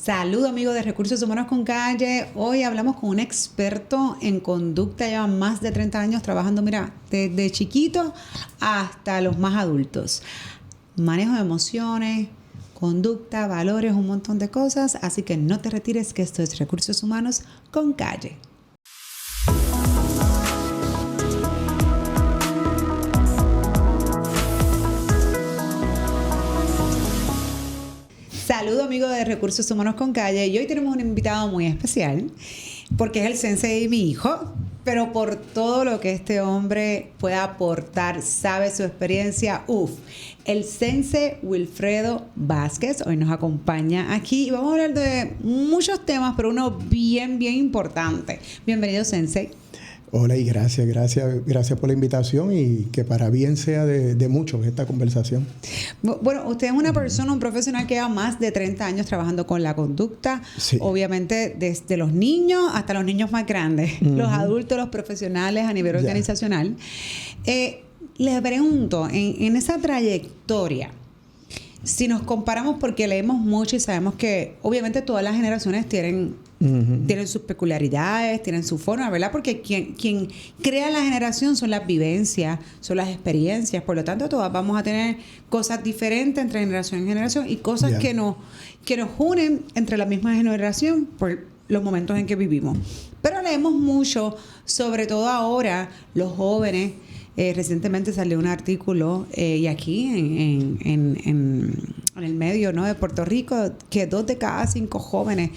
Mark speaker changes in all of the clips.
Speaker 1: Saludos amigos de Recursos Humanos con Calle. Hoy hablamos con un experto en conducta, lleva más de 30 años trabajando, mira, desde chiquitos hasta los más adultos. Manejo de emociones, conducta, valores, un montón de cosas. Así que no te retires, que esto es Recursos Humanos con Calle. Saludos amigos de Recursos Humanos con Calle. Y hoy tenemos un invitado muy especial porque es el sensei de mi hijo, pero por todo lo que este hombre puede aportar, sabe su experiencia. El sensei Wilfredo Vázquez hoy nos acompaña aquí y vamos a hablar de muchos temas, pero uno bien importante. Bienvenido, sensei.
Speaker 2: Hola y gracias por la invitación y que para bien sea de muchos esta conversación.
Speaker 1: Bueno, usted es una persona, un profesional que lleva más de 30 años trabajando con la conducta, sí. Obviamente desde los niños hasta los niños más grandes, los adultos, los profesionales a nivel organizacional. Le pregunto, en esa trayectoria, si nos comparamos, porque leemos mucho y sabemos que obviamente todas las generaciones tienen sus peculiaridades, tienen su forma, ¿verdad? Porque quien crea la generación son las vivencias, son las experiencias. Por lo tanto, todas vamos a tener cosas diferentes entre generación y generación y cosas que nos unen entre la misma generación por los momentos en que vivimos. Pero leemos mucho, sobre todo ahora, los jóvenes. Recientemente salió un artículo y aquí en el medio, ¿no?, de Puerto Rico, que 2 de cada 5 jóvenes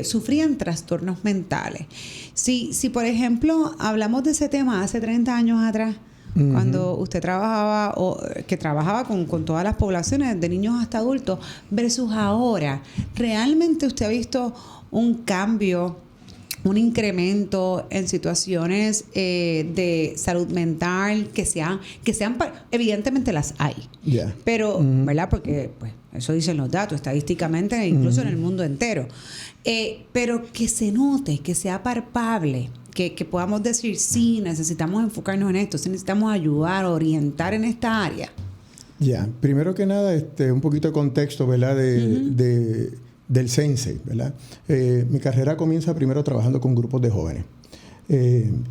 Speaker 1: sufrían trastornos mentales. Si por ejemplo hablamos de ese tema hace 30 años atrás, cuando usted trabajaba con todas las poblaciones, de niños hasta adultos, versus ahora, ¿realmente usted ha visto un cambio, un incremento en situaciones de salud mental que sean evidentemente las hay, pero ¿verdad? Porque pues eso dicen los datos estadísticamente, incluso en el mundo entero, pero que se note, que sea palpable, que podamos decir sí, necesitamos enfocarnos en esto, sí, necesitamos ayudar, orientar en esta área.
Speaker 2: Primero que nada, un poquito de contexto, ¿verdad? Del sensei, ¿verdad? Mi carrera comienza primero trabajando con grupos de jóvenes.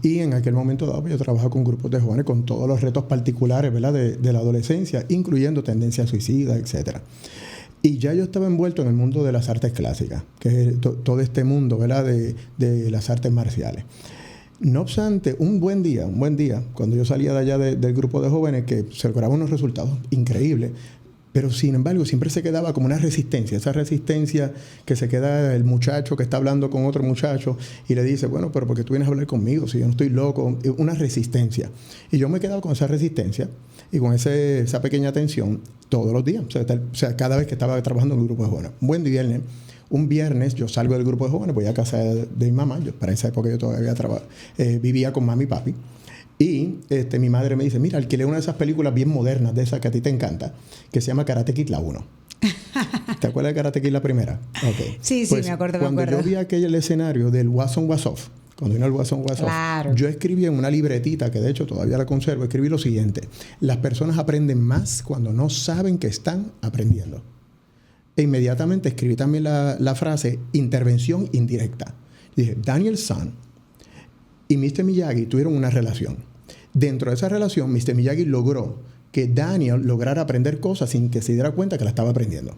Speaker 2: Y en aquel momento dado, yo trabajaba con grupos de jóvenes con todos los retos particulares, ¿verdad?, de la adolescencia, incluyendo tendencias suicidas, etc. Y ya yo estaba envuelto en el mundo de las artes clásicas, que es todo este mundo, ¿verdad?, de las artes marciales. No obstante, un buen día, cuando yo salía de allá del grupo de jóvenes, que se lograban unos resultados increíbles, pero sin embargo siempre se quedaba como una resistencia, esa resistencia que se queda el muchacho que está hablando con otro muchacho y le dice, bueno, pero ¿por qué tú vienes a hablar conmigo si yo no estoy loco? Una resistencia. Y yo me he quedado con esa resistencia y con esa pequeña tensión todos los días, o sea, cada vez que estaba trabajando en un grupo de jóvenes. Un viernes yo salgo del grupo de jóvenes, voy a casa de mi mamá, para esa época yo todavía vivía con mami y papi. Y mi madre me dice, mira, alquilé una de esas películas bien modernas, de esas que a ti te encanta, que se llama Karate Kid la 1. ¿Te acuerdas de Karate Kid la primera? Okay.
Speaker 1: Sí,
Speaker 2: pues,
Speaker 1: me acuerdo.
Speaker 2: Cuando yo vi aquel escenario del Was On Was Off, cuando vino el Was On Was Off,
Speaker 1: claro,
Speaker 2: yo escribí en una libretita, que de hecho todavía la conservo, escribí lo siguiente: las personas aprenden más cuando no saben que están aprendiendo. E inmediatamente escribí también la frase intervención indirecta. Dije, Daniel San y Mr. Miyagi tuvieron una relación. Dentro de esa relación, Mr. Miyagi logró que Daniel lograra aprender cosas sin que se diera cuenta que la estaba aprendiendo.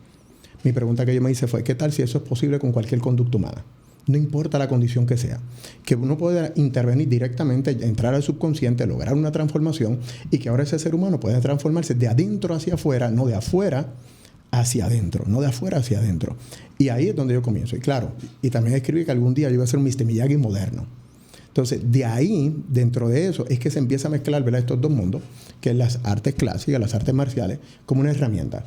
Speaker 2: Mi pregunta que yo me hice fue, ¿qué tal si eso es posible con cualquier conducta humana? No importa la condición que sea. Que uno pueda intervenir directamente, entrar al subconsciente, lograr una transformación y que ahora ese ser humano pueda transformarse de adentro hacia afuera, no de afuera hacia adentro, no de afuera hacia adentro. Y ahí es donde yo comienzo. Y claro, y también escribí que algún día yo iba a ser un Mr. Miyagi moderno. Entonces, de ahí, dentro de eso, es que se empieza a mezclar, ¿verdad?, estos dos mundos, que es las artes clásicas, las artes marciales, como una herramienta.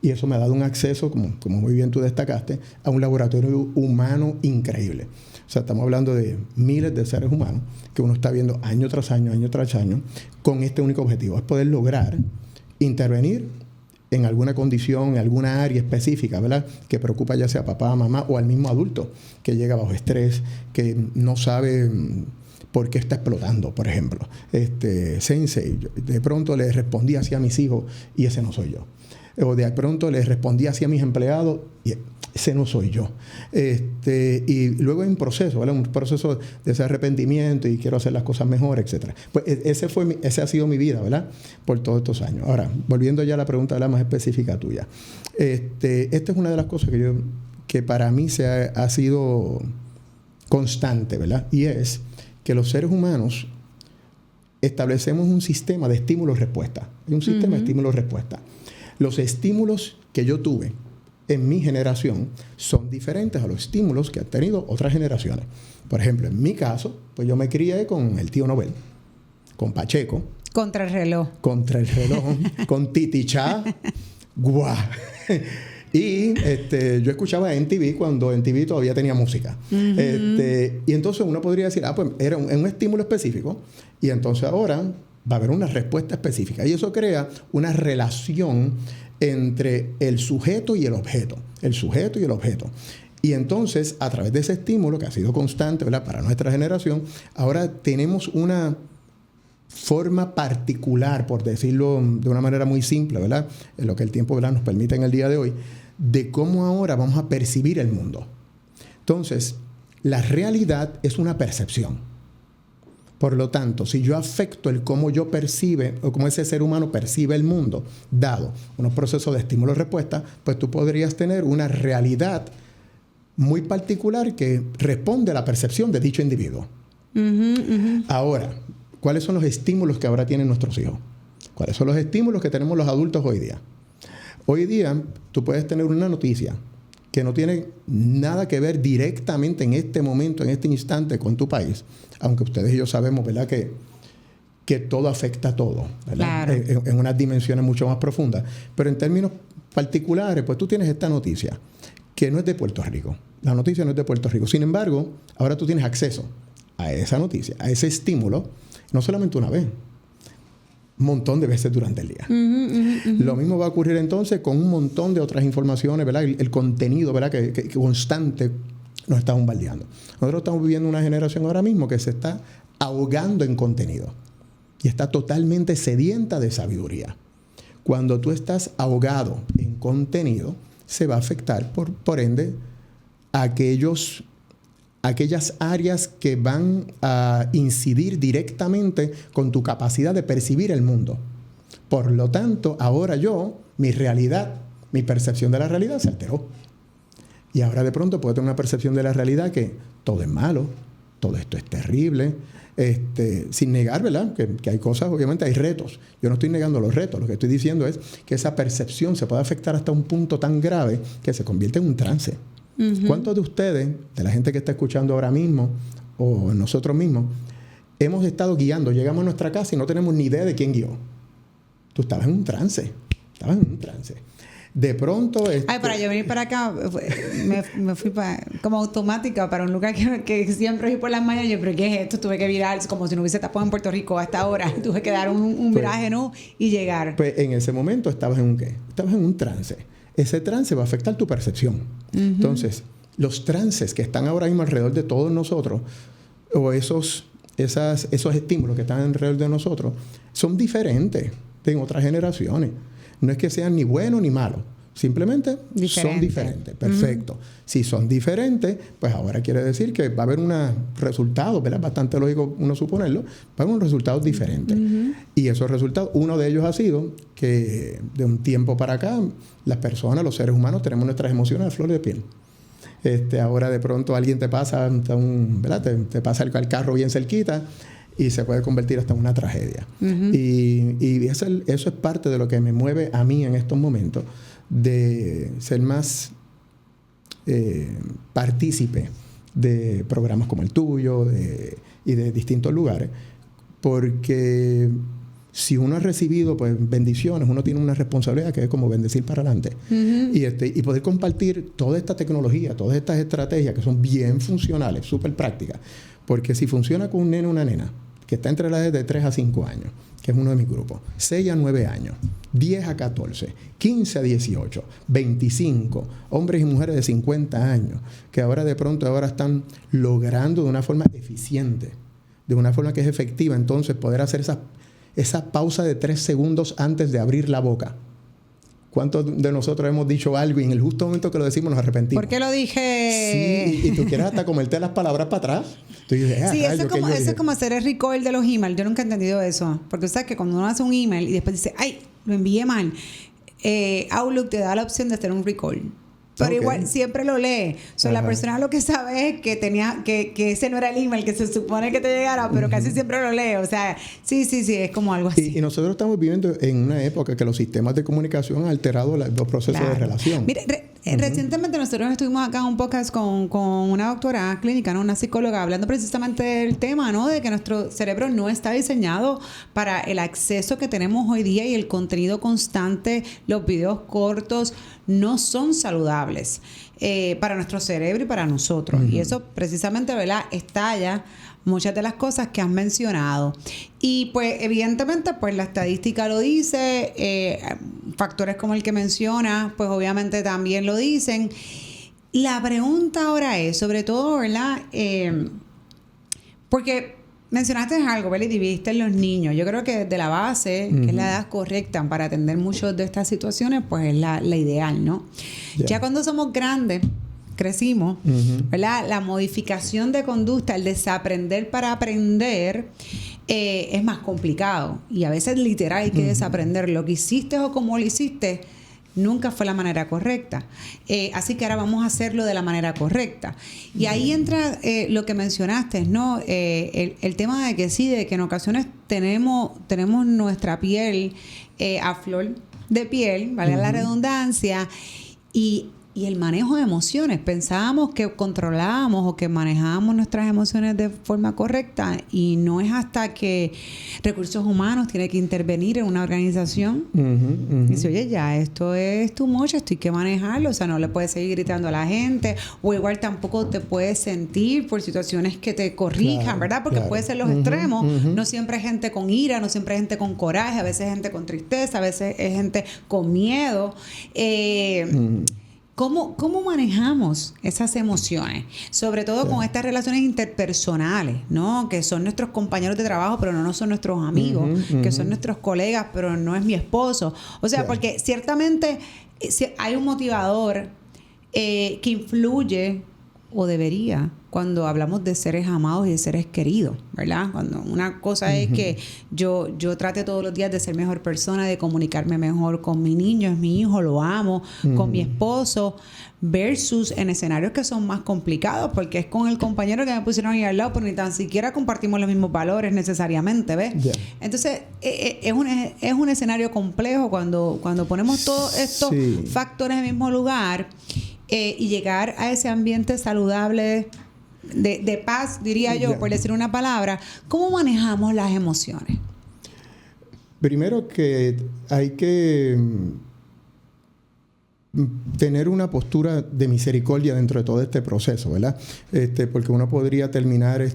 Speaker 2: Y eso me ha dado un acceso, como muy bien tú destacaste, a un laboratorio humano increíble. O sea, estamos hablando de miles de seres humanos que uno está viendo año tras año, con este único objetivo, es poder lograr intervenir en alguna condición, en alguna área específica, ¿verdad?, que preocupa ya sea a papá, mamá o al mismo adulto que llega bajo estrés, que no sabe por qué está explotando, por ejemplo. Sensei, de pronto le respondí así a mis hijos y ese no soy yo. O de pronto le respondí así a mis empleados y ese no soy yo. Y luego hay un proceso, ¿verdad? Un proceso de ese arrepentimiento y quiero hacer las cosas mejor, etc. Pues ese ha sido mi vida, ¿verdad? Por todos estos años. Ahora, volviendo ya a la pregunta, ¿verdad?, más específica tuya. Esta es una de las cosas que para mí ha sido constante, ¿verdad? Y es que los seres humanos establecemos un sistema de estímulos-respuesta. Hay un sistema de estímulos-respuesta. Los estímulos que yo tuve en mi generación son diferentes a los estímulos que han tenido otras generaciones. Por ejemplo, en mi caso, pues yo me crié con el tío Nobel, con Pacheco.
Speaker 1: Contra el reloj.
Speaker 2: Contra el reloj, con Titi Chá. ¡Guau! Y yo escuchaba NTV cuando NTV todavía tenía música. Y entonces uno podría decir, pues era un estímulo específico y entonces ahora va a haber una respuesta específica. Y eso crea una relación entre el sujeto y el objeto. El sujeto y el objeto. Y entonces, a través de ese estímulo, que ha sido constante, ¿verdad?, para nuestra generación, ahora tenemos una forma particular, por decirlo de una manera muy simple, ¿verdad?, en lo que el tiempo, ¿verdad?, nos permite en el día de hoy, de cómo ahora vamos a percibir el mundo. Entonces, la realidad es una percepción. Por lo tanto, si yo afecto el cómo yo percibe o cómo ese ser humano percibe el mundo, dado unos procesos de estímulo-respuesta, pues tú podrías tener una realidad muy particular que responde a la percepción de dicho individuo. Ahora, ¿cuáles son los estímulos que ahora tienen nuestros hijos? ¿Cuáles son los estímulos que tenemos los adultos hoy día? Hoy día, tú puedes tener una noticia que no tiene nada que ver directamente en este momento, en este instante con tu país, aunque ustedes y yo sabemos, ¿verdad?, que todo afecta a todo, ¿verdad?
Speaker 1: Claro.
Speaker 2: En unas dimensiones mucho más profundas. Pero en términos particulares, pues tú tienes esta noticia que no es de Puerto Rico. La noticia no es de Puerto Rico. Sin embargo, ahora tú tienes acceso a esa noticia, a ese estímulo, no solamente una vez, un montón de veces durante el día. Lo mismo va a ocurrir entonces con un montón de otras informaciones, ¿verdad? El contenido, ¿verdad?, que constante nos está bombardeando. Nosotros estamos viviendo una generación ahora mismo que se está ahogando en contenido y está totalmente sedienta de sabiduría. Cuando tú estás ahogado en contenido, se va a afectar, por ende, aquellas áreas que van a incidir directamente con tu capacidad de percibir el mundo. Por lo tanto, ahora mi realidad, mi percepción de la realidad se alteró. Y ahora de pronto puedo tener una percepción de la realidad que todo es malo, todo esto es terrible, sin negar, ¿verdad?, que hay cosas, obviamente hay retos. Yo no estoy negando los retos, lo que estoy diciendo es que esa percepción se puede afectar hasta un punto tan grave que se convierte en un trance. ¿Cuántos de ustedes, de la gente que está escuchando ahora mismo, o nosotros mismos, hemos estado guiando, llegamos a nuestra casa y no tenemos ni idea de quién guió? Tú estabas en un trance. De pronto...
Speaker 1: para yo venir para acá, me fui como automática para un lugar que siempre fui por las mañanas. Yo, ¿pero qué es esto? Tuve que virar, como si no hubiese tapado en Puerto Rico hasta ahora. Tuve que dar un viraje, ¿no?, y llegar.
Speaker 2: Pues en ese momento estabas en un ¿qué? Estabas en un trance. Ese trance va a afectar tu percepción. Entonces, los trances que están ahora mismo alrededor de todos nosotros, o esos estímulos que están alrededor de nosotros, son diferentes de otras generaciones. No es que sean ni buenos ni malos. Simplemente son diferentes. Perfecto. Si son diferentes, pues ahora quiere decir que va a haber unos resultados, ¿verdad? Bastante lógico uno suponerlo. Va a haber unos resultados diferentes. Y esos resultados, uno de ellos ha sido que de un tiempo para acá, las personas, los seres humanos, tenemos nuestras emociones a flor de piel. Ahora de pronto alguien te pasa, ¿verdad? Te pasa el carro bien cerquita y se puede convertir hasta en una tragedia. Y eso es parte de lo que me mueve a mí en estos momentos, de ser más partícipe de programas como el tuyo y de distintos lugares, porque si uno ha recibido pues bendiciones, uno tiene una responsabilidad que es como bendecir para adelante. Y poder compartir toda esta tecnología, todas estas estrategias que son bien funcionales, súper prácticas, porque si funciona con un nene o una nena que está entre las edades de 3 a 5 años, que es uno de mis grupos, 6 a 9 años, 10 a 14, 15 a 18, 25, hombres y mujeres de 50 años, que ahora de pronto están logrando de una forma eficiente, de una forma que es efectiva, entonces poder hacer esa pausa de 3 segundos antes de abrir la boca. ¿Cuántos de nosotros hemos dicho algo y en el justo momento que lo decimos nos arrepentimos?
Speaker 1: ¿Por qué lo dije?
Speaker 2: Sí, y tú quieres hasta comerte las palabras para atrás. Dices,
Speaker 1: sí, eso es como hacer el recall de los emails. Yo nunca he entendido eso. Porque sabes que cuando uno hace un email y después dice, ay, lo envié mal, Outlook te da la opción de hacer un recall. Pero igual siempre lo lee. La persona lo que sabe es que ese no era el email que se supone que te llegara, pero casi siempre lo lee. O sea, sí, es como algo así.
Speaker 2: Y nosotros estamos viviendo en una época que los sistemas de comunicación han alterado los procesos de relación.
Speaker 1: Mire, recientemente nosotros estuvimos acá en un podcast con una doctora clínica, ¿no? Una psicóloga, hablando precisamente del tema, ¿no? De que nuestro cerebro no está diseñado para el acceso que tenemos hoy día y el contenido constante, los videos cortos, no son saludables para nuestro cerebro y para nosotros. Y eso precisamente, ¿verdad?, estalla muchas de las cosas que has mencionado. Y pues evidentemente pues la estadística lo dice, factores como el que menciona pues obviamente también lo dicen. La pregunta ahora es, sobre todo, ¿verdad?, porque mencionaste algo, ¿verdad?, y dividiste en los niños. Yo creo que desde la base, que es la edad correcta para atender muchas de estas situaciones, pues es la ideal, ¿no? Ya cuando somos grandes, crecimos, ¿verdad?, la modificación de conducta, el desaprender para aprender, es más complicado. Y a veces literal hay que desaprender. Lo que hiciste o cómo lo hiciste nunca fue la manera correcta. Así que ahora vamos a hacerlo de la manera correcta. Y ahí entra lo que mencionaste, ¿no? El tema de que sí, de que en ocasiones tenemos nuestra piel a flor de piel, vale la redundancia, y el manejo de emociones. Pensábamos que controlábamos o que manejábamos nuestras emociones de forma correcta, y no es hasta que recursos humanos tiene que intervenir en una organización y dice, oye, ya esto es too much, esto hay que manejarlo. O sea, no le puedes seguir gritando a la gente, o igual tampoco te puedes sentir por situaciones que te corrijan, ¿verdad? Porque puede ser los extremos. No siempre hay gente con ira, no siempre hay gente con coraje, a veces hay gente con tristeza, a veces hay gente con miedo. ¿Cómo manejamos esas emociones? Sobre todo con estas relaciones interpersonales, ¿no? Que son nuestros compañeros de trabajo, pero no son nuestros amigos. Que son nuestros colegas, pero no es mi esposo. O sea, porque ciertamente hay un motivador que influye, o debería, cuando hablamos de seres amados y de seres queridos, ¿verdad? Cuando una cosa es que yo trate todos los días de ser mejor persona, de comunicarme mejor con mi niño, es mi hijo, lo amo, con mi esposo, versus en escenarios que son más complicados, porque es con el compañero que me pusieron ahí al lado, pero ni tan siquiera compartimos los mismos valores necesariamente, ¿ves? Yeah. Entonces, es un escenario complejo cuando ponemos todos estos factores en el mismo lugar, y llegar a ese ambiente saludable de paz, diría yo, por decir una palabra. ¿Cómo manejamos las emociones?
Speaker 2: Primero que hay que tener una postura de misericordia dentro de todo este proceso, ¿verdad? Porque uno podría terminar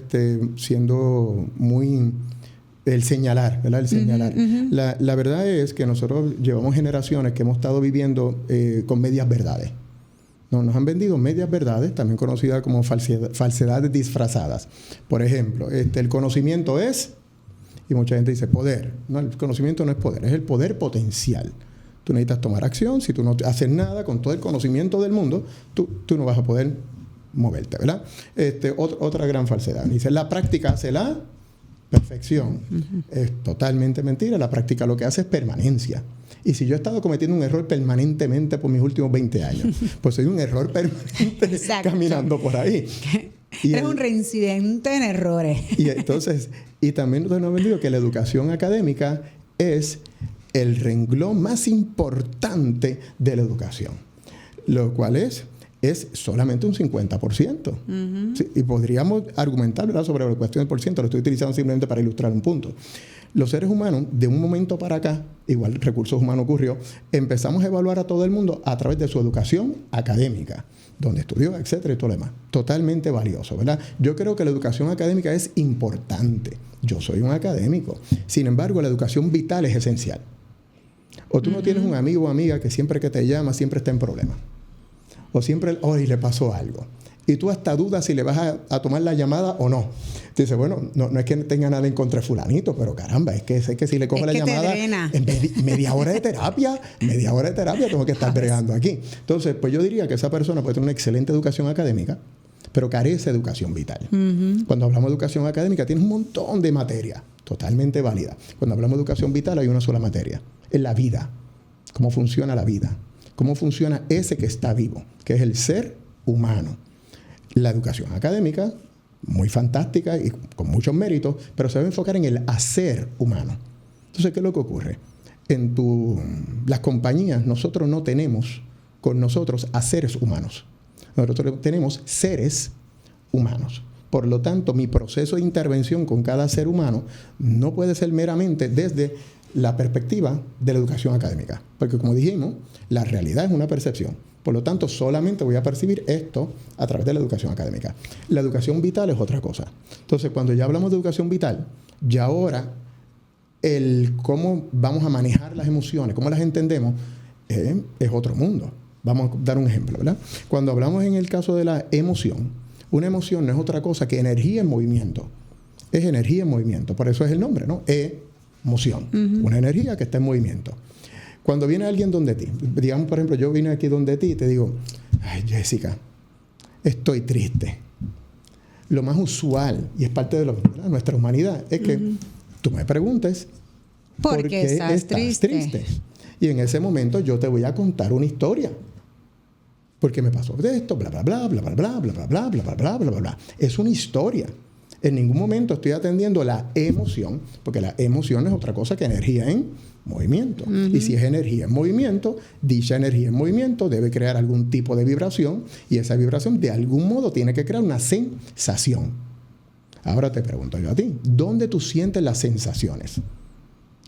Speaker 2: siendo muy... el señalar, ¿verdad? El señalar. La verdad es que nosotros llevamos generaciones que hemos estado viviendo con medias verdades. Nos han vendido medias verdades, también conocidas como falsedades disfrazadas. Por ejemplo, el conocimiento es, y mucha gente dice poder. No, el conocimiento no es poder, es el poder potencial. Tú necesitas tomar acción. Si tú no haces nada con todo el conocimiento del mundo, tú no vas a poder moverte, ¿verdad? Otra gran falsedad. Dice, la práctica hace la perfección. Es totalmente mentira. La práctica lo que hace es permanencia. Y si yo he estado cometiendo un error permanentemente por mis últimos 20 años, pues soy un error permanente caminando por ahí.
Speaker 1: Eres un reincidente en errores.
Speaker 2: Y entonces, y también nos han vendido que la educación académica es el renglón más importante de la educación, lo cual es solamente un 50%. Sí, y podríamos argumentar, ¿verdad?, sobre la cuestión del por ciento. Lo estoy utilizando simplemente para ilustrar un punto. Los seres humanos, de un momento para acá, igual recursos humanos ocurrió, empezamos a evaluar a todo el mundo a través de su educación académica, donde estudió, etcétera, y todo lo demás. Totalmente valioso, ¿verdad? Yo creo que la educación académica es importante. Yo soy un académico. Sin embargo, la educación vital es esencial. O tú no tienes un amigo o amiga que siempre que te llama, siempre está en problemas. O siempre, hoy le pasó algo. y tú hasta dudas si le vas a tomar la llamada o no. Tú dices, bueno, no es que tenga nada en contra de fulanito, pero caramba, es que sé que si le cojo la llamada, media hora de terapia tengo que estar bregando aquí. Entonces, pues yo diría que esa persona puede tener una excelente educación académica, pero carece de educación vital. Cuando hablamos de educación académica, tienes un montón de materias totalmente válidas. Cuando hablamos de educación vital, hay una sola materia, es la vida. Cómo funciona la vida, cómo funciona ese que está vivo, que es el ser humano. La educación académica, muy fantástica y con muchos méritos, pero se debe enfocar en el hacer humano. Entonces, ¿qué es lo que ocurre? En las compañías, nosotros no tenemos con nosotros a seres humanos. Nosotros tenemos seres humanos. Por lo tanto, mi proceso de intervención con cada ser humano no puede ser meramente desde la perspectiva de la educación académica. Porque, como dijimos, la realidad es una percepción. Por lo tanto, solamente voy a percibir esto a través de la educación académica. La educación vital es otra cosa. Entonces, cuando ya hablamos de educación vital, ya ahora el cómo vamos a manejar las emociones, cómo las entendemos, es otro mundo. Vamos a dar un ejemplo, ¿verdad? Cuando hablamos en el caso de la emoción, una emoción no es otra cosa que energía en movimiento. Es energía en movimiento. Por eso es el nombre, ¿no? Emoción. Una energía que está en movimiento. Cuando viene alguien donde ti, digamos, por ejemplo, yo vine aquí donde ti y te digo, ay, Jessica, estoy triste. Lo más usual, y es parte de nuestra humanidad, es que tú me preguntes
Speaker 1: ¿por qué estás triste?
Speaker 2: Y en ese momento yo te voy a contar una historia. Porque me pasó de esto, bla, bla, bla, bla, bla, bla, bla, bla, bla, bla, bla, bla, bla, bla, bla. Es una historia. En ningún momento estoy atendiendo la emoción, porque la emoción es otra cosa que energía en movimiento. Y si es energía en movimiento, dicha energía en movimiento debe crear algún tipo de vibración, y esa vibración de algún modo tiene que crear una sensación. Ahora te pregunto yo a ti, ¿dónde tú sientes las sensaciones?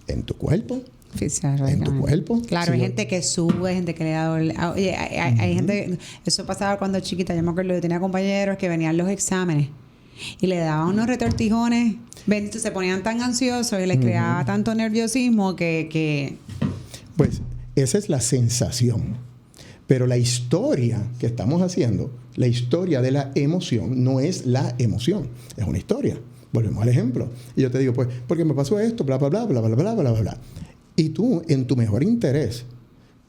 Speaker 2: ¿En tu cuerpo? ¿En tu cuerpo?
Speaker 1: Claro, hay gente que sube, hay gente que le da oye, hay gente, eso pasaba cuando chiquita, yo me acuerdo, yo tenía compañeros que venían los exámenes y le daban unos retortijones, se ponían tan ansiosos y les creaba tanto nerviosismo que...
Speaker 2: Pues esa es la sensación. Pero la historia que estamos haciendo, la historia de la emoción, no es la emoción, es una historia. Volvemos al ejemplo. Y yo te digo, pues, porque me pasó esto, bla, bla, bla, bla, bla, bla, bla, bla, bla. Y tú, en tu mejor interés,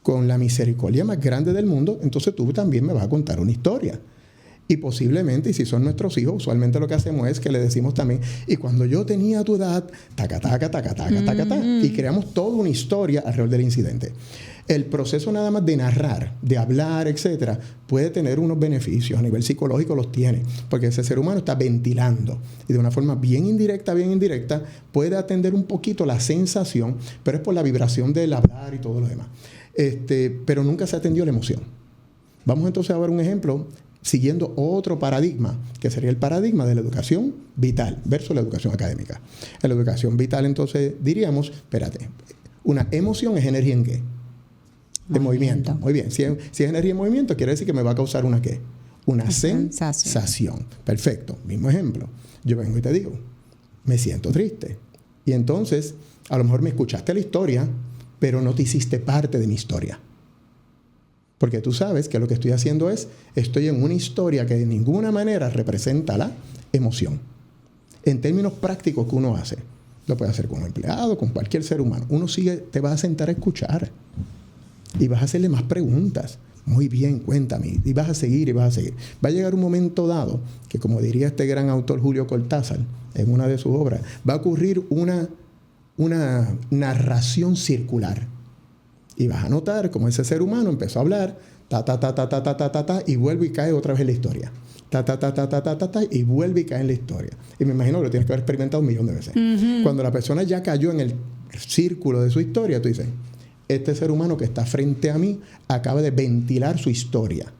Speaker 2: con la misericordia más grande del mundo, entonces tú también me vas a contar una historia. Y posiblemente, y si son nuestros hijos, usualmente lo que hacemos es que le decimos también, y cuando yo tenía tu edad, taca, taca, taca, taca, taca, taca, y creamos toda una historia alrededor del incidente. El proceso nada más de narrar, de hablar, etcétera, puede tener unos beneficios. A nivel psicológico los tiene, porque ese ser humano está ventilando. Y de una forma bien indirecta, puede atender un poquito la sensación, pero es por la vibración del hablar y todo lo demás. Pero nunca se atendió la emoción. Vamos entonces a ver un ejemplo siguiendo otro paradigma, que sería el paradigma de la educación vital versus la educación académica. En la educación vital, entonces, diríamos, espérate, una emoción es energía en qué? De movimiento. Muy bien. Si es energía en movimiento, quiere decir que me va a causar una ¿qué? Una sensación. Perfecto. Mismo ejemplo. Yo vengo y te digo, me siento triste. Y entonces, a lo mejor me escuchaste la historia, pero no te hiciste parte de mi historia. Porque tú sabes que lo que estoy haciendo estoy en una historia que de ninguna manera representa la emoción. En términos prácticos que uno hace, lo puede hacer con un empleado, con cualquier ser humano. Uno te va a sentar a escuchar y vas a hacerle más preguntas. Muy bien, cuéntame. Y vas a seguir. Va a llegar un momento dado que, como diría este gran autor Julio Cortázar en una de sus obras, va a ocurrir una narración circular. Y vas a notar cómo ese ser humano empezó a hablar, y vuelve y cae otra vez en la historia. Y vuelve y cae en la historia. Y me imagino que lo tienes que haber experimentado 1.000.000 de veces. Cuando la persona ya cayó en el círculo de su historia, tú dices, este ser humano que está frente a mí acaba de ventilar su historia.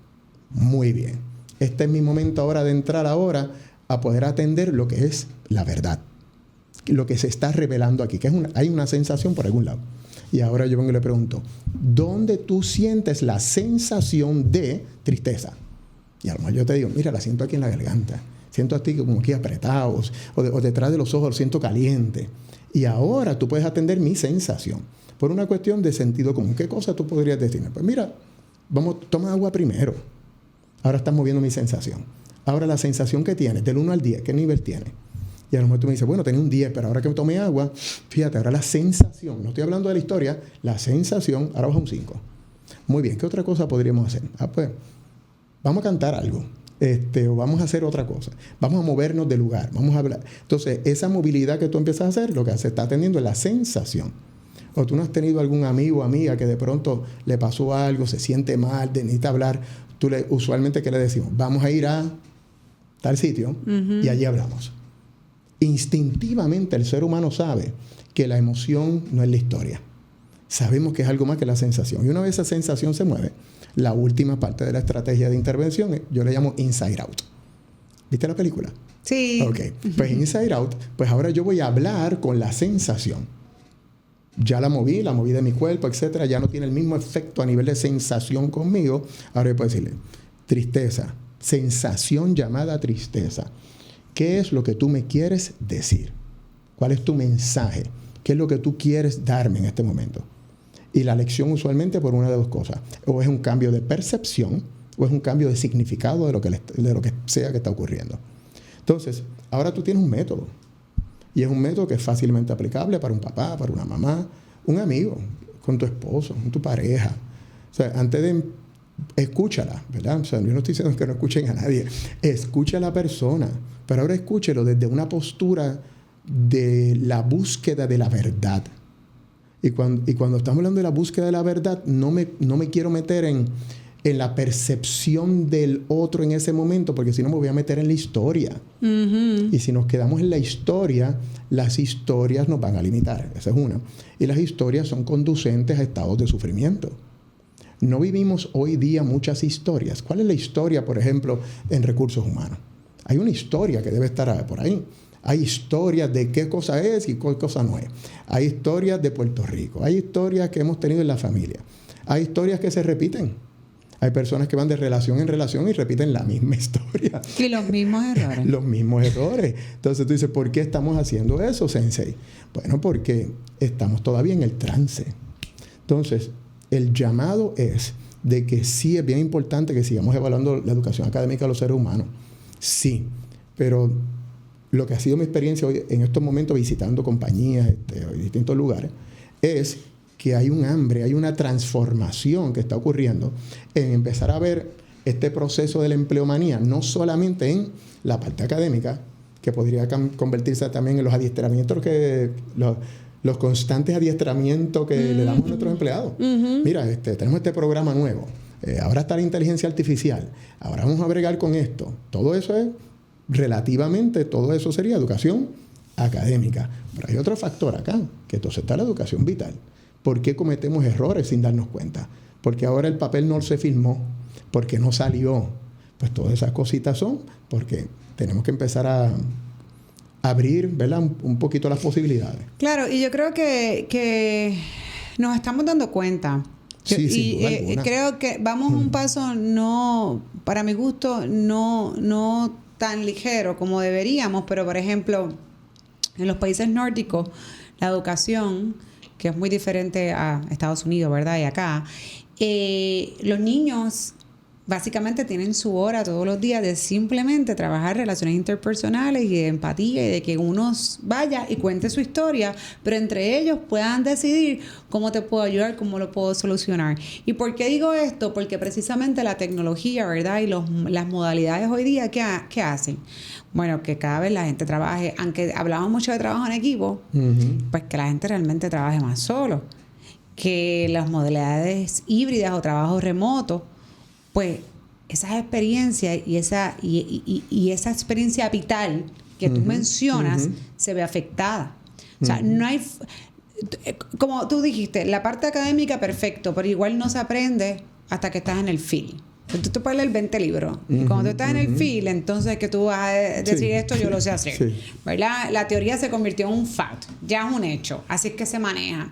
Speaker 2: Muy bien. Este es mi momento ahora de entrar ahora a poder atender lo que es la verdad. Lo que se está revelando aquí, que hay una sensación por algún lado. Y ahora yo vengo y le pregunto, ¿dónde tú sientes la sensación de tristeza? Y a lo mejor yo te digo, mira, la siento aquí en la garganta. Siento a ti como aquí apretados, o detrás de los ojos lo siento caliente. Y ahora tú puedes atender mi sensación. Por una cuestión de sentido común. ¿Qué cosa tú podrías decirme? Pues mira, toma agua primero. Ahora estás moviendo mi sensación. Ahora la sensación que tienes, del 1 al 10, ¿qué nivel tienes? Y a lo mejor tú me dices, bueno, tenía un 10, pero ahora que me tomé agua, fíjate, ahora la sensación, no estoy hablando de la historia, la sensación, ahora baja un 5. Muy bien, ¿qué otra cosa podríamos hacer? Pues, vamos a cantar algo. O vamos a hacer otra cosa. Vamos a movernos de lugar. Vamos a hablar. Entonces, esa movilidad que tú empiezas a hacer, lo que se está atendiendo es la sensación. O tú no has tenido algún amigo o amiga que de pronto le pasó algo, se siente mal, necesita hablar. Usualmente, ¿qué le decimos? Vamos a ir a tal sitio y allí hablamos. Instintivamente el ser humano sabe que la emoción no es la historia. Sabemos que es algo más que la sensación. Y una vez esa sensación se mueve, la última parte de la estrategia de intervención, yo le llamo Inside Out. ¿Viste la película?
Speaker 1: Sí.
Speaker 2: Ok. Pues Inside Out, pues ahora yo voy a hablar con la sensación. Ya la moví de mi cuerpo, etcétera. Ya no tiene el mismo efecto a nivel de sensación conmigo. Ahora yo puedo decirle, tristeza, sensación llamada tristeza. ¿Qué es lo que tú me quieres decir? ¿Cuál es tu mensaje? ¿Qué es lo que tú quieres darme en este momento? Y la lección usualmente por una de dos cosas. O es un cambio de percepción o es un cambio de significado de lo que sea que está ocurriendo. Entonces, ahora tú tienes un método. Y es un método que es fácilmente aplicable para un papá, para una mamá, un amigo, con tu esposo, con tu pareja. O sea, antes de... Escúchala, ¿verdad? O sea, yo no estoy diciendo que no escuchen a nadie. Escucha a la persona. Pero ahora escúchelo desde una postura de la búsqueda de la verdad. Y cuando estamos hablando de la búsqueda de la verdad, no me quiero meter en la percepción del otro en ese momento, porque si no me voy a meter en la historia. Y si nos quedamos en la historia, las historias nos van a limitar. Esa es una. Y las historias son conducentes a estados de sufrimiento. No vivimos hoy día muchas historias. ¿Cuál es la historia, por ejemplo, en recursos humanos? Hay una historia que debe estar por ahí. Hay historias de qué cosa es y qué cosa no es. Hay historias de Puerto Rico. Hay historias que hemos tenido en la familia. Hay historias que se repiten. Hay personas que van de relación en relación y repiten la misma historia.
Speaker 1: Y los mismos errores.
Speaker 2: Los mismos errores. Entonces tú dices, ¿por qué estamos haciendo eso, Sensei? Bueno, porque estamos todavía en el trance. Entonces, el llamado es de que sí es bien importante que sigamos evaluando la educación académica de los seres humanos. Sí, pero lo que ha sido mi experiencia hoy en estos momentos visitando compañías en distintos lugares es que hay un hambre, hay una transformación que está ocurriendo en empezar a ver este proceso de la empleomanía, no solamente en la parte académica, que podría convertirse también en los adiestramientos los constantes adiestramientos que le damos a nuestros empleados. Mira, tenemos este programa nuevo. Ahora está la inteligencia artificial. Ahora vamos a bregar con esto. Todo eso es relativamente, todo eso sería educación académica. Pero hay otro factor acá, que entonces está la educación vital. ¿Por qué cometemos errores sin darnos cuenta? Porque ahora el papel no se filmó, porque no salió. Pues todas esas cositas son porque tenemos que empezar a abrir, ¿verdad?, un poquito las posibilidades.
Speaker 1: Claro, y yo creo que nos estamos dando cuenta.
Speaker 2: Sí, sin duda alguna.
Speaker 1: Creo que vamos un paso, no, para mi gusto, no tan ligero como deberíamos, pero por ejemplo, en los países nórdicos, la educación, que es muy diferente a Estados Unidos, ¿verdad?, y acá, los niños básicamente tienen su hora todos los días de simplemente trabajar relaciones interpersonales y de empatía y de que uno vaya y cuente su historia, pero entre ellos puedan decidir cómo te puedo ayudar, cómo lo puedo solucionar. ¿Y por qué digo esto? Porque precisamente la tecnología, ¿verdad?, y las modalidades hoy día, ¿qué hacen? Bueno, que cada vez la gente trabaje, aunque hablamos mucho de trabajo en equipo, pues que la gente realmente trabaje más solo, que las modalidades híbridas o trabajo remoto, pues esas experiencias y esa experiencia vital que tú mencionas se ve afectada. O sea, no hay... Como tú dijiste, la parte académica, perfecto, pero igual no se aprende hasta que estás en el field. Tú te puedes leer 20 libros. Y cuando tú estás en el field, entonces que tú vas a decir esto, yo lo sé hacer. Sí. ¿Verdad? La teoría se convirtió en un fact. Ya es un hecho. Así es que se maneja.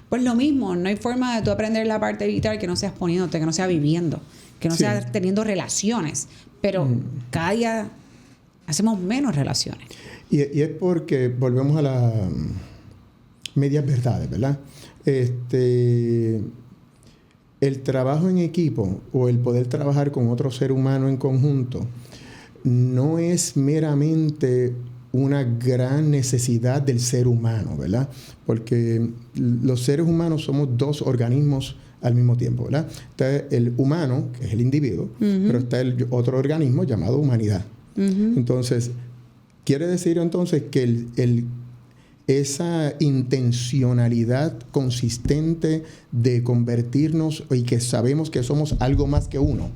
Speaker 1: Pues lo mismo, no hay forma de tú aprender la parte vital que no seas poniéndote, que no sea viviendo, que no sea teniendo relaciones. Pero cada día hacemos menos relaciones.
Speaker 2: Y es porque volvemos a las medias verdades, ¿verdad? el trabajo en equipo o el poder trabajar con otro ser humano en conjunto no es meramente una gran necesidad del ser humano, ¿verdad? Porque los seres humanos somos dos organismos al mismo tiempo, ¿verdad? Está el humano, que es el individuo, pero está el otro organismo llamado humanidad. Entonces, quiere decir entonces que esa intencionalidad consistente de convertirnos y que sabemos que somos algo más que uno,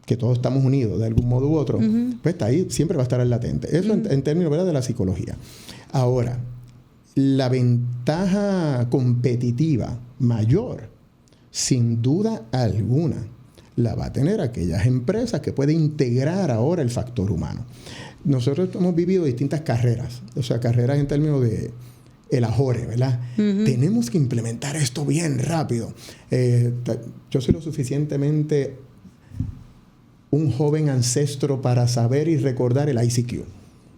Speaker 2: que todos estamos unidos de algún modo u otro, pues está ahí, siempre va a estar latente. Eso en términos, ¿verdad?, de la psicología. Ahora, la ventaja competitiva mayor, sin duda alguna, la va a tener aquellas empresas que pueden integrar ahora el factor humano. Nosotros hemos vivido distintas carreras, o sea, carreras en términos de el Ajore, ¿verdad? Tenemos que implementar esto bien rápido. Yo soy lo suficientemente un joven ancestro para saber y recordar el ICQ,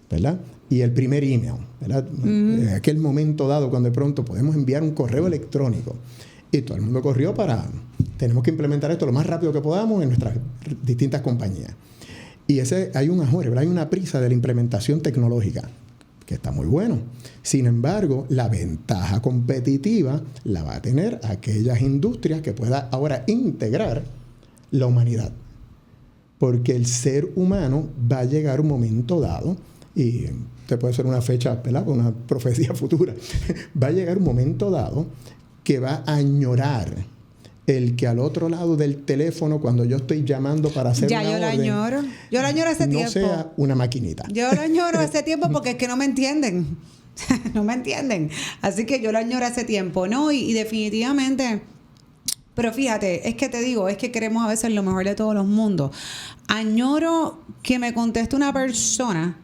Speaker 2: ¿verdad? Y el primer email, ¿verdad? En aquel momento dado, cuando de pronto podemos enviar un correo electrónico y todo el mundo corrió tenemos que implementar esto lo más rápido que podamos en nuestras distintas compañías. Y hay un Ajore, ¿verdad? Hay una prisa de la implementación tecnológica, que está muy bueno. Sin embargo, la ventaja competitiva la va a tener aquellas industrias que puedan ahora integrar la humanidad. Porque el ser humano va a llegar un momento dado, y te puede ser una fecha, ¿verdad?, una profecía futura, va a llegar un momento dado que va a añorar el que al otro lado del teléfono, cuando yo estoy llamando para hacer una orden,
Speaker 1: yo la añoro hace tiempo.
Speaker 2: No sea una maquinita.
Speaker 1: Yo la añoro hace tiempo porque es que no me entienden. No me entienden. Así que yo la añoro hace tiempo, ¿no? Y definitivamente... Pero fíjate, es que te digo, es que queremos a veces lo mejor de todos los mundos. Añoro que me conteste una persona,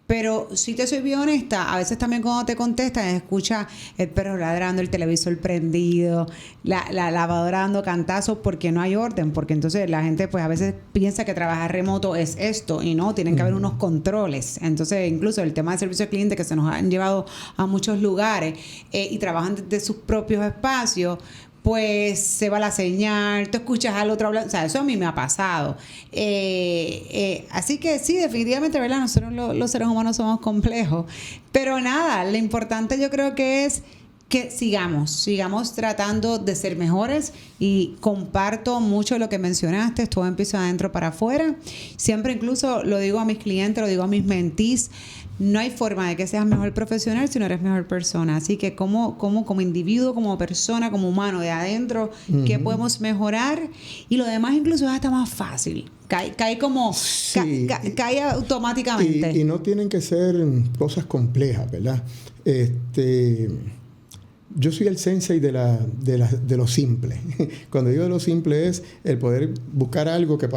Speaker 1: pero si te soy bien honesta, a veces también cuando te contestan, escucha el perro ladrando, el televisor prendido, la lavadora dando cantazos porque no hay orden, porque entonces la gente pues a veces piensa que trabajar remoto es esto y no, tienen que haber unos controles. Entonces incluso el tema de servicio al cliente que se nos han llevado a muchos lugares y trabajan desde sus propios espacios, pues se va la señal, tú escuchas al otro hablar, o sea, eso a mí me ha pasado. Así que sí, definitivamente, ¿verdad? Nosotros los seres humanos somos complejos, pero nada, lo importante yo creo que es que sigamos tratando de ser mejores, y comparto mucho lo que mencionaste, todo empieza de adentro para afuera. Siempre incluso lo digo a mis clientes, lo digo a mis mentees, no hay forma de que seas mejor profesional si no eres mejor persona. Así que como individuo, como persona, como humano, de adentro, ¿qué podemos mejorar? Y lo demás incluso es hasta más fácil. Cae como... Sí. Cae automáticamente.
Speaker 2: Y no tienen que ser cosas complejas, ¿verdad? Yo soy el sensei de lo simple. Cuando digo de lo simple es el poder buscar algo que...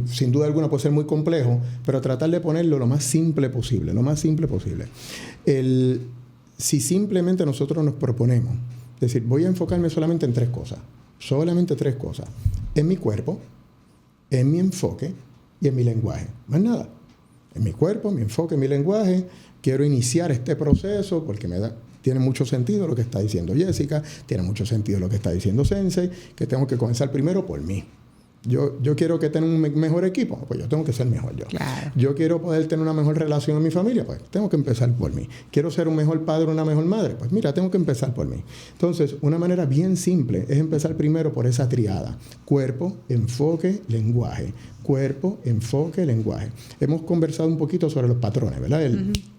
Speaker 2: sin duda alguna puede ser muy complejo, pero tratar de ponerlo lo más simple posible, Si simplemente nosotros nos proponemos, es decir, voy a enfocarme solamente en tres cosas, en mi cuerpo, en mi enfoque y en mi lenguaje, más nada. En mi cuerpo, mi enfoque, mi lenguaje, quiero iniciar este proceso porque tiene mucho sentido lo que está diciendo Jessica, tiene mucho sentido lo que está diciendo Sensei, que tengo que comenzar primero por mí. Yo quiero que tenga un mejor equipo, pues yo tengo que ser mejor yo.
Speaker 1: Claro.
Speaker 2: Yo quiero poder tener una mejor relación en mi familia, pues tengo que empezar por mí. Quiero ser un mejor padre, una mejor madre, pues mira, tengo que empezar por mí. Entonces, una manera bien simple es empezar primero por esa triada: cuerpo, enfoque, lenguaje. Cuerpo, enfoque, lenguaje. Hemos conversado un poquito sobre los patrones, ¿verdad?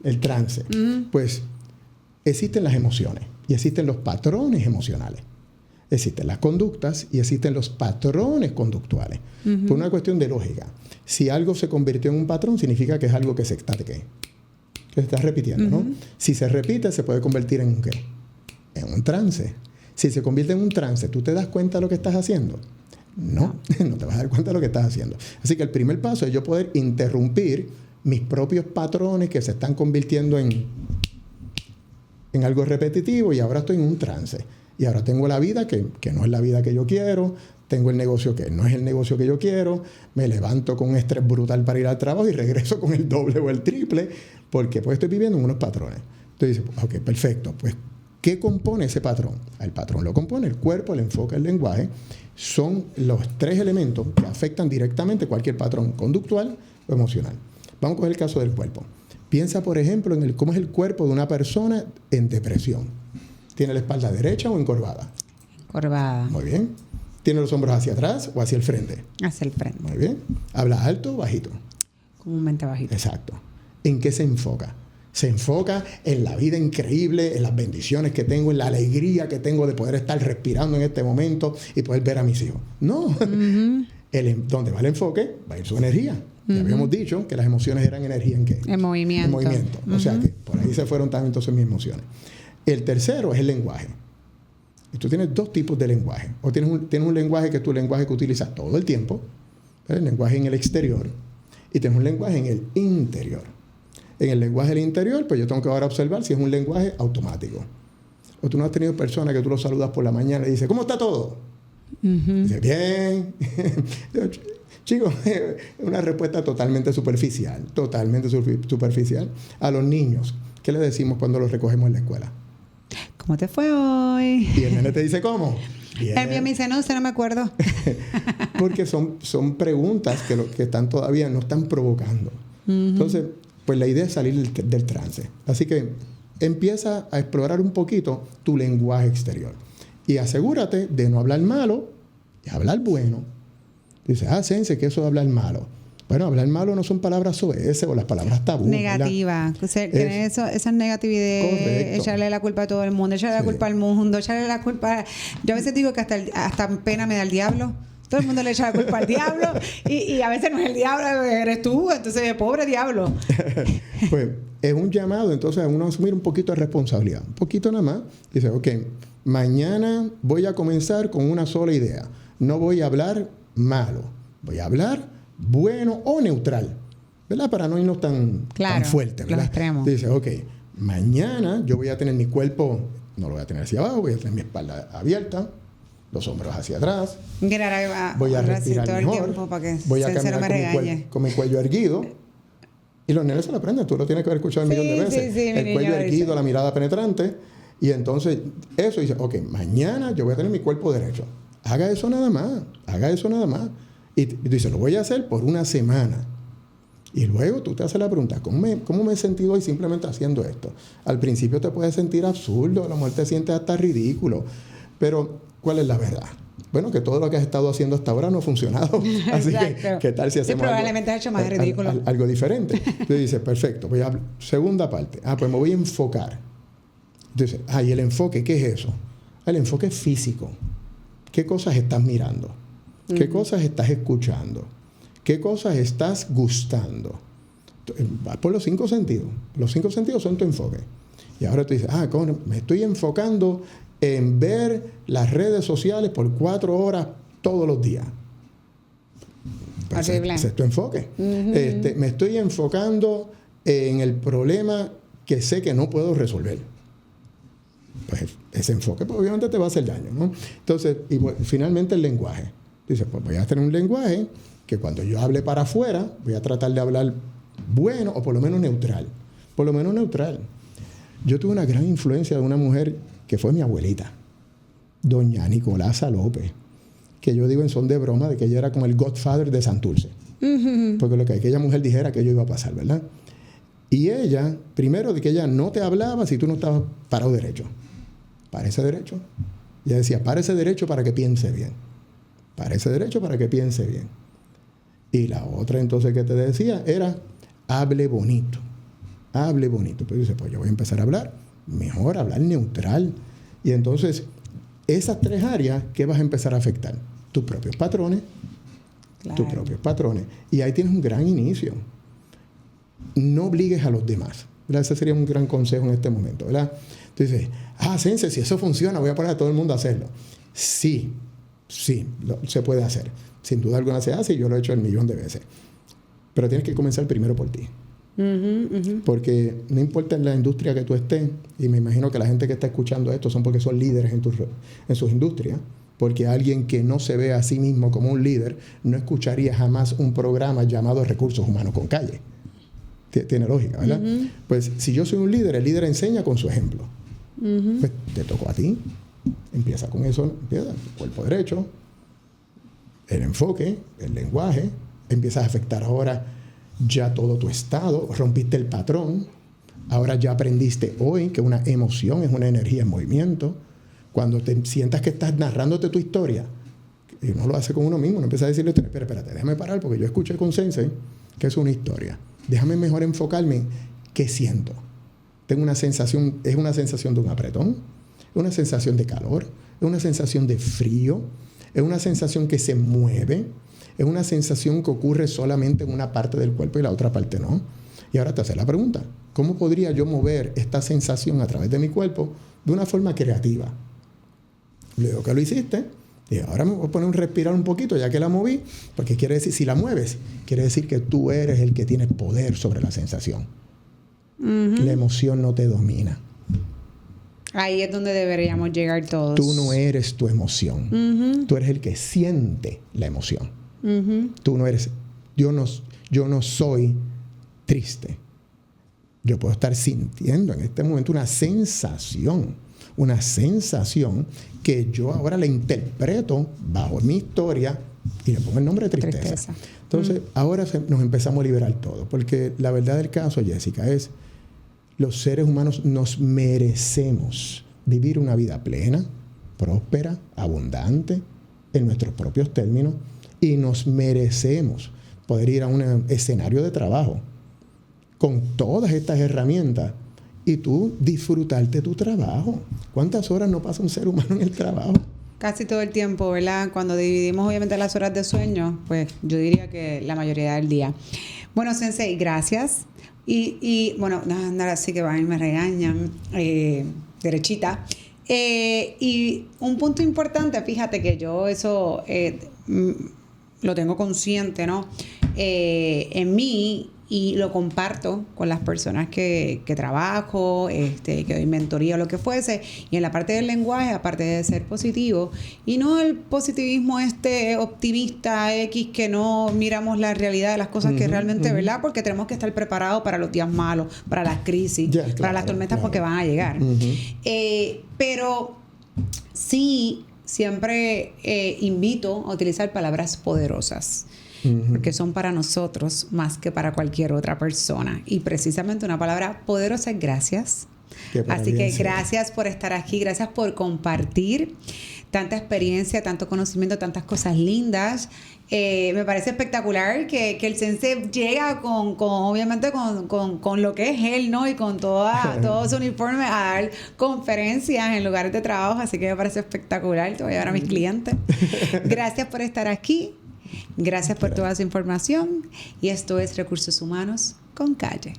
Speaker 2: El trance. Pues existen las emociones y existen los patrones emocionales. Existen las conductas y existen los patrones conductuales. Por una cuestión de lógica. Si algo se convirtió en un patrón, significa que es algo que se está repitiendo, ¿no? Si se repite, se puede convertir en un ¿qué? En un trance. Si se convierte en un trance, ¿tú te das cuenta de lo que estás haciendo? No te vas a dar cuenta de lo que estás haciendo. Así que el primer paso es yo poder interrumpir mis propios patrones que se están convirtiendo en algo repetitivo, y ahora estoy en un trance. Y ahora tengo la vida que no es la vida que yo quiero, tengo el negocio que no es el negocio que yo quiero, me levanto con un estrés brutal para ir al trabajo y regreso con el doble o el triple, porque pues estoy viviendo en unos patrones. Entonces dices, ok, perfecto, pues ¿Qué compone ese patrón? El patrón lo compone el cuerpo, el enfoque, el lenguaje. Son los 3 elementos que afectan directamente cualquier patrón conductual o emocional. Vamos a coger el caso del cuerpo. Piensa, por ejemplo, en cómo es el cuerpo de una persona en depresión. ¿Tiene la espalda derecha o encorvada?
Speaker 1: Encorvada.
Speaker 2: Muy bien. ¿Tiene los hombros hacia atrás o hacia el frente?
Speaker 1: Hacia el frente.
Speaker 2: Muy bien. ¿Habla alto o bajito?
Speaker 1: Comúnmente bajito.
Speaker 2: Exacto. ¿En qué se enfoca? Se enfoca en la vida increíble, en las bendiciones que tengo, en la alegría que tengo de poder estar respirando en este momento y poder ver a mis hijos. No. Donde va el enfoque, va a ir su energía. Ya habíamos dicho que las emociones eran energía ¿en qué?
Speaker 1: En movimiento.
Speaker 2: En movimiento. O sea que por ahí se fueron también entonces mis emociones. El tercero es el lenguaje. Y tú tienes 2 tipos de lenguaje. O tienes un lenguaje que es tu lenguaje que utilizas todo el tiempo, el lenguaje en el exterior, y tienes un lenguaje en el interior. En el lenguaje del interior, pues yo tengo que ahora observar si es un lenguaje automático. O tú no has tenido personas que tú los saludas por la mañana y dices, ¿cómo está todo? Dice, bien. Chicos, es una respuesta totalmente superficial. A los niños, ¿qué les decimos cuando los recogemos en la escuela?
Speaker 1: ¿Cómo te fue hoy?
Speaker 2: Y el nene te dice, ¿cómo? Bien.
Speaker 1: El mío me dice, no, usted no me acuerdo.
Speaker 2: Porque son preguntas que están todavía, no están provocando. Entonces, pues la idea es salir del trance. Así que empieza a explorar un poquito tu lenguaje exterior. Y asegúrate de no hablar malo y hablar bueno. Dices, Sense, que eso de hablar malo. Bueno, hablar malo no son palabras soeces o las palabras tabú.
Speaker 1: Negativa. Esa negatividad,
Speaker 2: correcto.
Speaker 1: Echarle la culpa a todo el mundo, echarle la culpa al mundo, echarle la culpa... Yo a veces digo que hasta pena me da el diablo. Todo el mundo le echa la culpa al diablo y a veces no es el diablo, eres tú. Entonces, pobre diablo.
Speaker 2: Pues es un llamado entonces a uno asumir un poquito de responsabilidad. Un poquito nada más. Dice, ok, mañana voy a comenzar con una sola idea. No voy a hablar malo. Voy a hablar bueno o neutral, ¿verdad? Para no irnos tan fuerte, ¿verdad?
Speaker 1: Los extremos.
Speaker 2: Dice, ok, mañana yo voy a tener mi cuerpo, no lo voy a tener hacia abajo, voy a tener mi espalda abierta, los hombros hacia atrás. Voy a respirar mejor. Voy a caminar con mi cuello erguido. Y los nenes se lo aprenden. Tú lo tienes que haber escuchado un millón de veces.
Speaker 1: Sí,
Speaker 2: el cuello erguido, la mirada penetrante. Y entonces, eso dice, ok, mañana yo voy a tener mi cuerpo derecho. Haga eso nada más. Haga eso nada más. Y dice, lo voy a hacer por una semana. Y luego tú te haces la pregunta, ¿cómo me he sentido hoy simplemente haciendo esto? Al principio te puedes sentir absurdo, a lo mejor te sientes hasta ridículo. Pero, ¿cuál es la verdad? Bueno, que todo lo que has estado haciendo hasta ahora no ha funcionado. Así que, ¿qué tal si hacemos
Speaker 1: probablemente has hecho más ridículo.
Speaker 2: Algo diferente? Entonces dices, perfecto, voy a hablar. Segunda parte. Pues me voy a enfocar. Entonces, ¿y el enfoque qué es eso? El enfoque es físico. ¿Qué cosas estás mirando? ¿Qué cosas estás escuchando? ¿Qué cosas estás gustando? Vas por los 5 sentidos. Los 5 sentidos son tu enfoque. Y ahora tú dices, me estoy enfocando en ver las redes sociales por 4 horas todos los días. Ese es tu enfoque. Me estoy enfocando en el problema que sé que no puedo resolver. Pues ese enfoque pues, obviamente te va a hacer daño, ¿no? Entonces, finalmente el lenguaje. Dice, pues voy a tener un lenguaje que cuando yo hable para afuera, voy a tratar de hablar bueno o por lo menos neutral. Por lo menos neutral. Yo tuve una gran influencia de una mujer que fue mi abuelita, doña Nicolasa López, que yo digo en son de broma de que ella era como el Godfather de Santurce. Porque lo que aquella mujer dijera que yo iba a pasar, ¿verdad? Y ella, primero de que ella no te hablaba si tú no estabas parado derecho. Párese derecho. Ella decía, párese derecho para que piense bien. Párese derecho para que piense bien. Y la otra entonces que te decía era, hable bonito. Hable bonito. Pero dice, pues yo voy a empezar a hablar mejor, hablar neutral. Y entonces, esas 3 áreas, ¿qué vas a empezar a afectar? Tus propios patrones. Claro. Tus propios patrones. Y ahí tienes un gran inicio. No obligues a los demás. ¿Verdad? Ese sería un gran consejo en este momento, ¿verdad? Entonces, Sense, si eso funciona, voy a poner a todo el mundo a hacerlo. Sí, se puede hacer. Sin duda alguna se hace y yo lo he hecho 1,000,000 de veces. Pero tienes que comenzar primero por ti. Porque no importa en la industria que tú estés, y me imagino que la gente que está escuchando esto son porque son líderes en sus industrias, porque alguien que no se ve a sí mismo como un líder no escucharía jamás un programa llamado Recursos Humanos con Calle. Tiene lógica, ¿verdad? Pues si yo soy un líder, el líder enseña con su ejemplo. Pues te tocó a ti. Empieza con eso, empieza el cuerpo derecho, el enfoque, el lenguaje, empiezas a afectar ahora ya todo tu estado, rompiste el patrón, ahora ya aprendiste hoy que una emoción es una energía en movimiento. Cuando te sientas que estás narrándote tu historia, y uno lo hace con uno mismo, uno empieza a decirle, pero espérate, déjame parar porque yo escuché con Sensei que es una historia. Déjame mejor enfocarme en qué siento. Tengo una sensación, es una sensación de un apretón, es una sensación de calor, es una sensación de frío, es una sensación que se mueve, es una sensación que ocurre solamente en una parte del cuerpo y la otra parte no. Y ahora te haces la pregunta, ¿cómo podría yo mover esta sensación a través de mi cuerpo de una forma creativa? Luego que lo hiciste, y ahora me voy a poner un respirar un poquito ya que la moví, porque quiere decir, si la mueves, quiere decir que tú eres el que tiene poder sobre la sensación. La emoción no te domina.
Speaker 1: Ahí es donde deberíamos llegar todos.
Speaker 2: Tú no eres tu emoción. Tú eres el que siente la emoción. Tú no eres... Yo no soy triste. Yo puedo estar sintiendo en este momento una sensación que yo ahora la interpreto bajo mi historia y le pongo el nombre de tristeza. Entonces, ahora nos empezamos a liberar todo, porque la verdad del caso, Jessica, es los seres humanos nos merecemos vivir una vida plena, próspera, abundante, en nuestros propios términos, y nos merecemos poder ir a un escenario de trabajo con todas estas herramientas y tú disfrutarte tu trabajo. ¿Cuántas horas no pasa un ser humano en el trabajo?
Speaker 1: Casi todo el tiempo, ¿verdad? Cuando dividimos obviamente las horas de sueño, pues yo diría que la mayoría del día. Bueno, Sensei, gracias. Y bueno, nada, sí que van y me regañan, derechita. Y un punto importante, fíjate que yo eso lo tengo consciente, ¿no? En mí, y lo comparto con las personas que trabajo, que doy mentoría o lo que fuese. Y en la parte del lenguaje, aparte de ser positivo, y no el positivismo optimista X, que no miramos la realidad de las cosas que realmente, ¿verdad? Porque tenemos que estar preparados para los días malos, para las crisis, para las tormentas, porque van a llegar. Pero sí, siempre invito a utilizar palabras poderosas. Porque son para nosotros más que para cualquier otra persona. Y precisamente una palabra poderosa es gracias. Así que gracias por estar aquí, gracias por compartir tanta experiencia, tanto conocimiento, tantas cosas lindas. Me parece espectacular que el Sensei llega obviamente con lo que es él, ¿no? Y con todo su uniforme a dar conferencias en lugares de trabajo. Así que me parece espectacular. Te voy a llevar a mis clientes. Gracias por estar aquí. Gracias por toda su información. Y esto es Recursos Humanos con Calle.